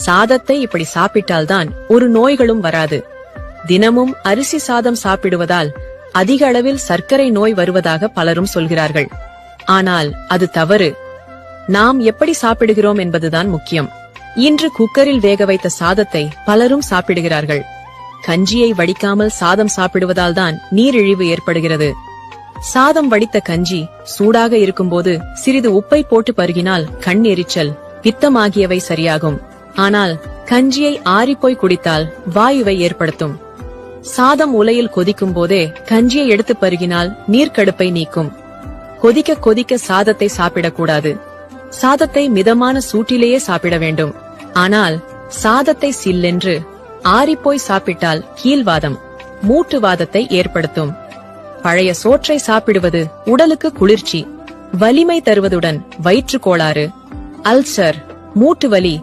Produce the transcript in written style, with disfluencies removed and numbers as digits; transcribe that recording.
சாதத்தை இப்படி சாப்பிட்டால்தான் ஒரு நோய்களும் வராது. தினமும் அரிசி சாதம் சாப்பிடுவதால் அதிக அளவில் சர்க்கரை நோய் வருவதாக பலரும் சொல்கிறார்கள். ஆனால் அது தவறு. நாம் எப்படி சாப்பிடுகிறோம் என்பதுதான் முக்கியம். இன்று குக்கரில் வேக வைத்த சாதத்தை பலரும் சாப்பிடுகிறார்கள். கஞ்சியை வடிக்காமல் சாதம் சாப்பிடுவதால் தான் நீரிழிவு ஏற்படுகிறது. சாதம் வடித்த கஞ்சி சூடாக இருக்கும்போது சிறிது உப்பை போட்டு பருகினால் கண் எரிச்சல், பித்தம் ஆகியவை சரியாகும். ஆனால் கஞ்சியை ஆறிப்போய் குடித்தால் வாயுவை ஏற்படுத்தும். சாதம் உலையில் கொதிக்கும் போதே கஞ்சியை எடுத்து பருகினால் நீர்க்கடுப்பை நீக்கும். கொதிக்க கொதிக்க சாதத்தை சாப்பிடக்கூடாது. சாதத்தை மிதமான சூட்டிலேயே சாப்பிட வேண்டும். ஆனால் சாதத்தை சில்லென்று ஆறிப்போய் சாப்பிட்டால் கீழ்வாதம், மூட்டுவாதத்தை ஏற்படுத்தும். பழைய சோற்றை சாப்பிடுவது உடலுக்கு குளிர்ச்சி, வலிமை தருவதுடன் வயிற்று கோளாறு, அல்சர், மூட்டு வலி